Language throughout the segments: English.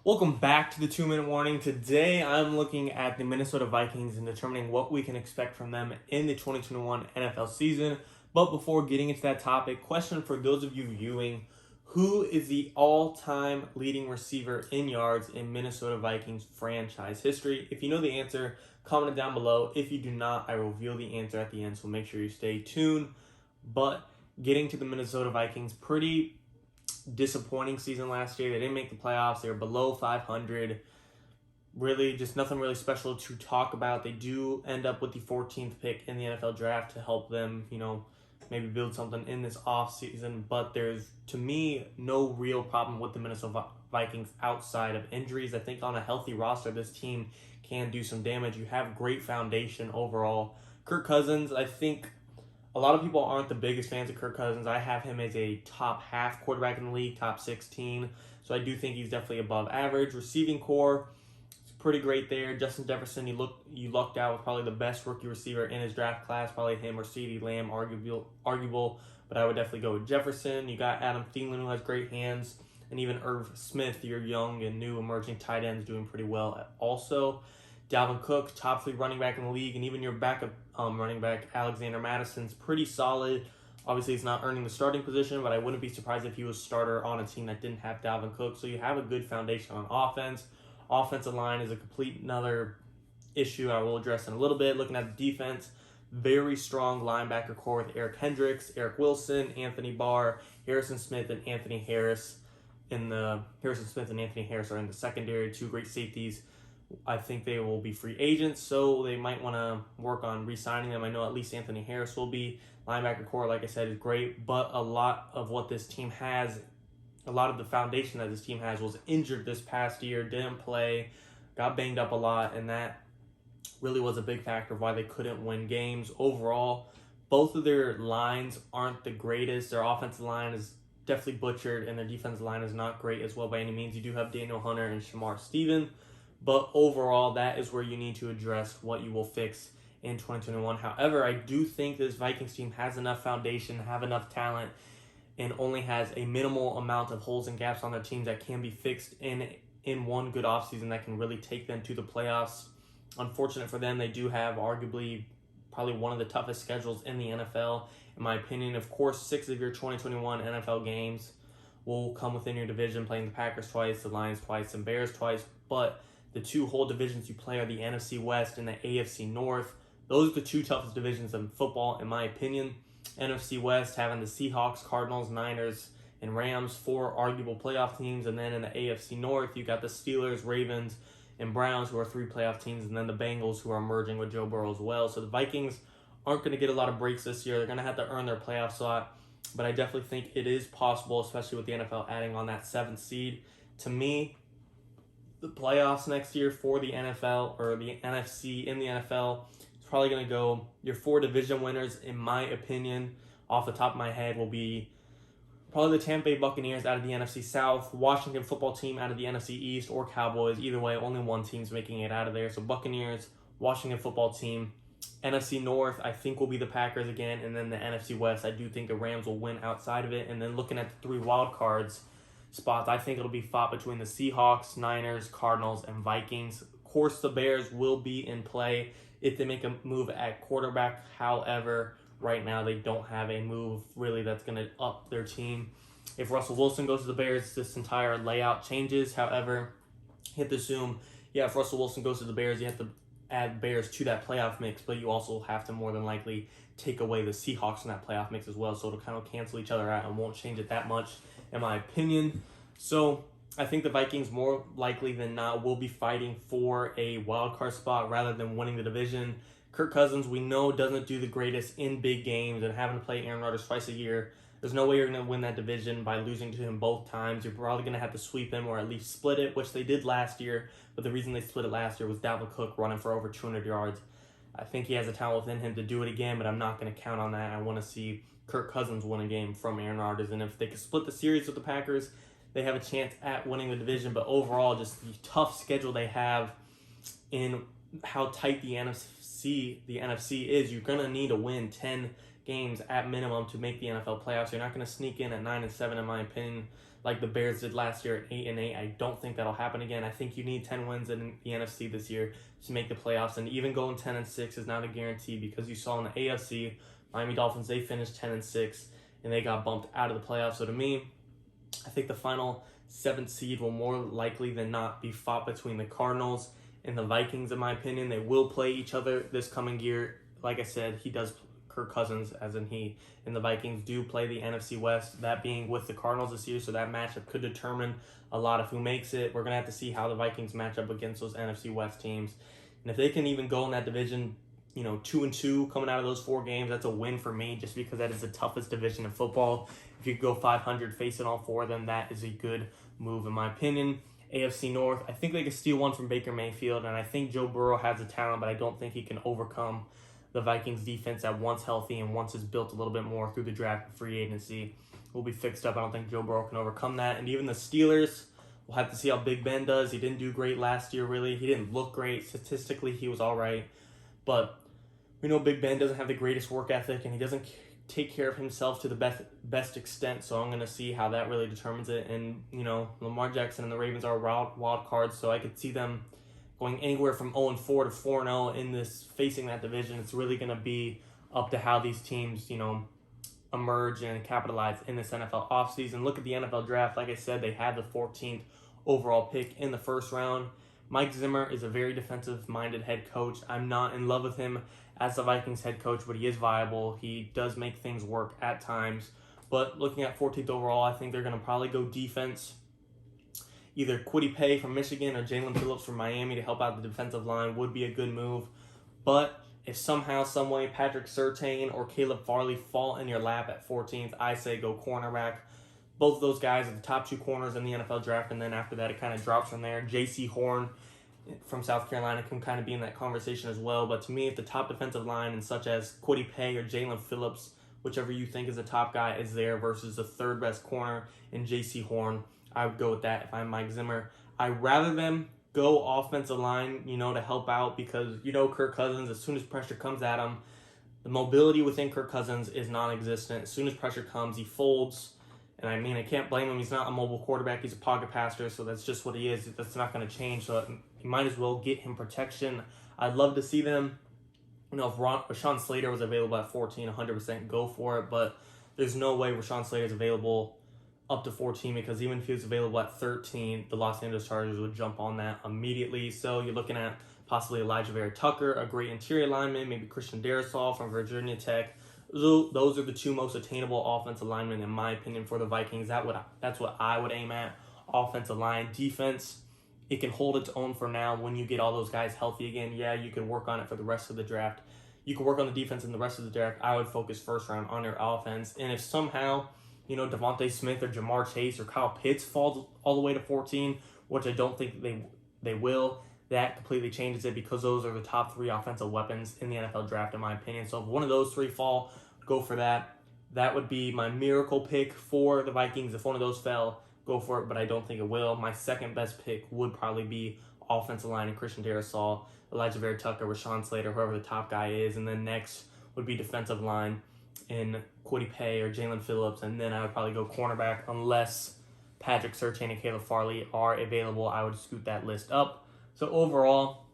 Welcome back to the 2-Minute Warning. Today I'm looking at the Minnesota Vikings and determining what we can expect from them in the 2021 NFL season. But before getting into that topic, question for those of you viewing: who is the all-time leading receiver in yards in Minnesota Vikings franchise history? If you know the answer, comment it down below. If you do not, I will reveal the answer at the end, so make sure you stay tuned. But getting to the Minnesota Vikings, pretty disappointing season last year. They didn't make the playoffs. They were below 500. Really, just nothing really special to talk about. They do end up with the 14th pick in the NFL draft to help them, maybe build something in this offseason. But there's, to me, no real problem with the Minnesota Vikings outside of injuries. I think on a healthy roster, this team can do some damage. You have great foundation overall. Kirk Cousins, I think a lot of people aren't the biggest fans of Kirk Cousins. I have him as a top half quarterback in the league, top 16. So I do think he's definitely above average. Receiving core, it's pretty great there. Justin Jefferson, you lucked out with probably the best rookie receiver in his draft class. Probably him or CeeDee Lamb, arguable. But I would definitely go with Jefferson. You got Adam Thielen, who has great hands. And even Irv Smith, your young and new emerging tight ends, doing pretty well also. Dalvin Cook, top 3 running back in the league, and even your backup running back, Alexander Madison's pretty solid. Obviously, he's not earning the starting position, but I wouldn't be surprised if he was starter on a team that didn't have Dalvin Cook. So you have a good foundation on offense. Offensive line is a complete another issue I will address in a little bit. Looking at the defense, very strong linebacker core with Eric Hendricks, Eric Wilson, Anthony Barr, Harrison Smith, and Anthony Harris. Harrison Smith and Anthony Harris are in the secondary, 2 great safeties. I think they will be free agents, so they might want to work on re-signing them. I know at least Anthony Harris will be. Linebacker core, like I said, is great, but a lot of what this team has, a lot of the foundation that this team has was injured this past year, didn't play, got banged up a lot, and that really was a big factor of why they couldn't win games. Overall, both of their lines aren't the greatest. Their offensive line is definitely butchered, and their defensive line is not great as well by any means. You do have Daniel Hunter and Shamar Stephen. But overall, that is where you need to address what you will fix in 2021. However, I do think this Vikings team has enough foundation, have enough talent, and only has a minimal amount of holes and gaps on their team that can be fixed in one good offseason that can really take them to the playoffs. Unfortunate for them, they do have arguably probably one of the toughest schedules in the NFL, in my opinion. Of course, 6 of your 2021 NFL games will come within your division, playing the Packers twice, the Lions twice, and Bears twice, but the 2 whole divisions you play are the NFC West and the AFC North. Those are the 2 toughest divisions in football, in my opinion. NFC West having the Seahawks, Cardinals, Niners, and Rams, 4 arguable playoff teams. And then in the AFC North, you got the Steelers, Ravens, and Browns, who are 3 playoff teams. And then the Bengals, who are merging with Joe Burrow as well. So the Vikings aren't going to get a lot of breaks this year. They're going to have to earn their playoff slot. But I definitely think it is possible, especially with the NFL adding on that 7th seed. To me, the playoffs next year for the NFL or the NFC in the NFL is probably going to go your 4 division winners, in my opinion, off the top of my head, will be probably the Tampa Bay Buccaneers out of the NFC South, Washington football team out of the NFC East, or Cowboys. Either way, only one team's making it out of there. So Buccaneers, Washington football team. NFC North, I think, will be the Packers again. And then the NFC West, I do think the Rams will win outside of it. And then looking at the 3 wild cards spots, I think it'll be fought between the Seahawks, Niners, Cardinals, and Vikings. Of course, the Bears will be in play if they make a move at quarterback. However, right now they don't have a move really that's going to up their team. If Russell Wilson goes to the Bears, this entire layout changes. However, you have to assume, if Russell Wilson goes to the Bears, you have to add Bears to that playoff mix, but you also have to more than likely take away the Seahawks from that playoff mix as well. So it'll kind of cancel each other out and won't change it that much, in my opinion. So I think the Vikings, more likely than not, will be fighting for a wild card spot rather than winning the division. Kirk Cousins, we know, doesn't do the greatest in big games, and having to play Aaron Rodgers twice a year, there's no way you're going to win that division by losing to him both times. You're probably going to have to sweep him or at least split it, which they did last year. But the reason they split it last year was Dalvin Cook running for over 200 yards. I think he has the talent within him to do it again, but I'm not going to count on that. I want to see Kirk Cousins win a game from Aaron Rodgers. And if they can split the series with the Packers, they have a chance at winning the division. But overall, just the tough schedule they have in how tight the NFC is, you're going to need to win 10 games at minimum to make the NFL playoffs. You're not going to sneak in at 9-7, in my opinion. like the Bears did last year at 8-8. I don't think that'll happen again. I think you need 10 wins in the NFC this year to make the playoffs, and even going 10-6 is not a guarantee because you saw in the AFC, Miami Dolphins, they finished 10-6 and they got bumped out of the playoffs. So to me, I think the final 7th seed will more likely than not be fought between the Cardinals and the Vikings, in my opinion. They will play each other this coming year. Like I said, Kirk Cousins, as in he, and the Vikings do play the NFC West, that being with the Cardinals this year, so that matchup could determine a lot of who makes it. We're going to have to see how the Vikings match up against those NFC West teams. And if they can even go in that division, 2-2 coming out of those 4 games, that's a win for me, just because that is the toughest division in football. If you go 500 facing all 4 of them, that is a good move in my opinion. AFC North, I think they could steal one from Baker Mayfield, and I think Joe Burrow has the talent, but I don't think he can overcome the Vikings defense that once healthy and once is built a little bit more through the draft and free agency will be fixed up. I don't think Joe Burrow can overcome that. And even the Steelers, we'll have to see how Big Ben does. He didn't do great last year, really. He didn't look great. Statistically, he was all right. But we know Big Ben doesn't have the greatest work ethic, and he doesn't take care of himself to the best extent. So I'm going to see how that really determines it. And, Lamar Jackson and the Ravens are wild cards, so I could see them going anywhere from 0-4 to 4-0 in this, facing that division. It's really going to be up to how these teams, emerge and capitalize in this NFL offseason. Look at the NFL draft. Like I said, they had the 14th overall pick in the first round. Mike Zimmer is a very defensive-minded head coach. I'm not in love with him as the Vikings head coach, but he is viable. He does make things work at times. But looking at 14th overall, I think they're going to probably go defense. Either Kwity Paye from Michigan or Jalen Phillips from Miami to help out the defensive line would be a good move. But if somehow, someway, Patrick Surtain or Caleb Farley fall in your lap at 14th, I say go cornerback. Both of those guys are the top 2 corners in the NFL draft, and then after that it kind of drops from there. J.C. Horn from South Carolina can kind of be in that conversation as well. But to me, if the top defensive line, and such as Kwity Paye or Jalen Phillips, whichever you think is the top guy, is there versus the 3rd best corner in J.C. Horn, I would go with that if I'm Mike Zimmer. I'd rather them go offensive line, to help out because, Kirk Cousins, as soon as pressure comes at him, the mobility within Kirk Cousins is non-existent. As soon as pressure comes, he folds. And I can't blame him. He's not a mobile quarterback. He's a pocket passer, so that's just what he is. That's not going to change. So you might as well get him protection. I'd love to see them. If Rashawn Slater was available at 14, 100% go for it. But there's no way Rashawn Slater is available up to 14 because even if he was available at 13, the Los Angeles Chargers would jump on that immediately. So you're looking at possibly Elijah Vera Tucker, a great interior lineman, maybe Christian Darrisaw from Virginia Tech. Those are the 2 most attainable offensive linemen, in my opinion, for the Vikings. That's what I would aim at. Offensive line. Defense, it can hold its own for now when you get all those guys healthy again. Yeah, you can work on it for the rest of the draft. You can work on the defense in the rest of the draft. I would focus first round on your offense. And if somehow, Devontae Smith or Jamar Chase or Kyle Pitts falls all the way to 14, which I don't think they will, that completely changes it because those are the top 3 offensive weapons in the NFL draft, in my opinion. So if one of those 3 fall, go for that. That would be my miracle pick for the Vikings. If one of those fell, go for it, but I don't think it will. My second best pick would probably be offensive line and Christian Darrisaw, Elijah Vera Tucker, Rashawn Slater, whoever the top guy is. And then next would be defensive line in Kwity Paye or Jalen Phillips. And then I would probably go cornerback unless Patrick Surtain and Caleb Farley are available. I would scoot that list up. So overall,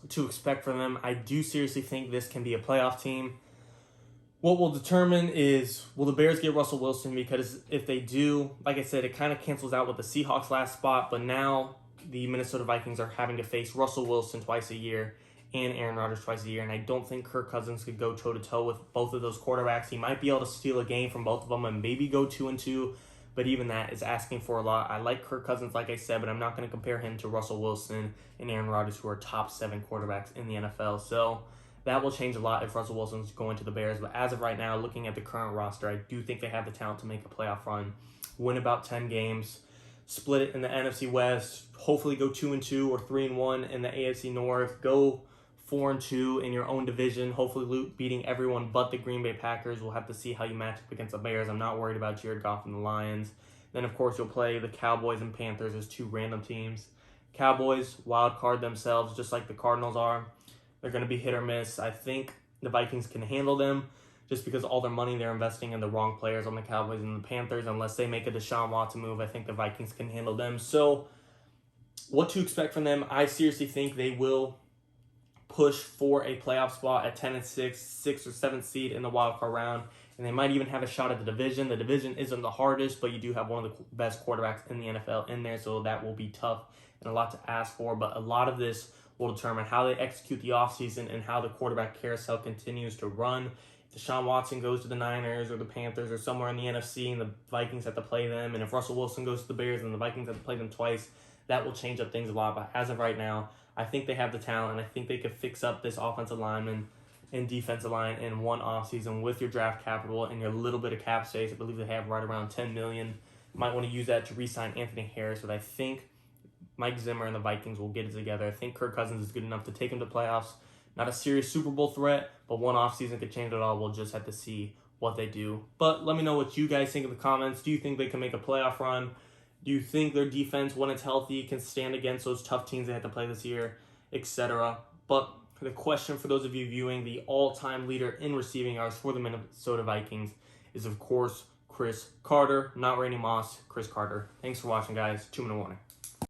what to expect from them, I do seriously think this can be a playoff team. What will determine is, will the Bears get Russell Wilson? Because if they do, like I said, it kind of cancels out with the Seahawks last spot, but now the Minnesota Vikings are having to face Russell Wilson twice a year and Aaron Rodgers twice a year, and I don't think Kirk Cousins could go toe-to-toe with both of those quarterbacks. He might be able to steal a game from both of them and maybe go 2-2, but even that is asking for a lot. I like Kirk Cousins, like I said, but I'm not going to compare him to Russell Wilson and Aaron Rodgers, who are top 7 quarterbacks in the NFL. So that will change a lot if Russell Wilson's going to the Bears. But as of right now, looking at the current roster, I do think they have the talent to make a playoff run, win about 10 games, split it in the NFC West, hopefully go 2-2 or 3-1 in the AFC North, go 4-2 in your own division, hopefully beating everyone but the Green Bay Packers. We'll have to see how you match up against the Bears. I'm not worried about Jared Goff and the Lions. Then, of course, you'll play the Cowboys and Panthers as 2 random teams. Cowboys, wild card themselves, just like the Cardinals are. They're going to be hit or miss. I think the Vikings can handle them just because all their money they're investing in the wrong players on the Cowboys and the Panthers. Unless they make a Deshaun Watson move, I think the Vikings can handle them. So what to expect from them? I seriously think they will push for a playoff spot at 10-6, 6th or 7th seed in the wild card round, and they might even have a shot at the division. The division isn't the hardest, but you do have one of the best quarterbacks in the NFL in there, so that will be tough and a lot to ask for. But a lot of this will determine how they execute the offseason and how the quarterback carousel continues to run. If Deshaun Watson goes to the Niners or the Panthers or somewhere in the NFC and the Vikings have to play them, and if Russell Wilson goes to the Bears and the Vikings have to play them twice, that will change up things a lot. But as of right now, I think they have the talent, and I think they could fix up this offensive lineman and defensive line in one offseason with your draft capital and your little bit of cap space. I believe they have right around $10 million. You might want to use that to re-sign Anthony Harris, but I think Mike Zimmer and the Vikings will get it together. I think Kirk Cousins is good enough to take them to playoffs. Not a serious Super Bowl threat, but one offseason could change it all. We'll just have to see what they do. But let me know what you guys think in the comments. Do you think they can make a playoff run? Do you think their defense, when it's healthy, can stand against those tough teams they had to play this year, etc.? But the question for those of you viewing, the all-time leader in receiving yards for the Minnesota Vikings is, of course, Chris Carter. Not Randy Moss, Chris Carter. Thanks for watching, guys. 2-minute warning.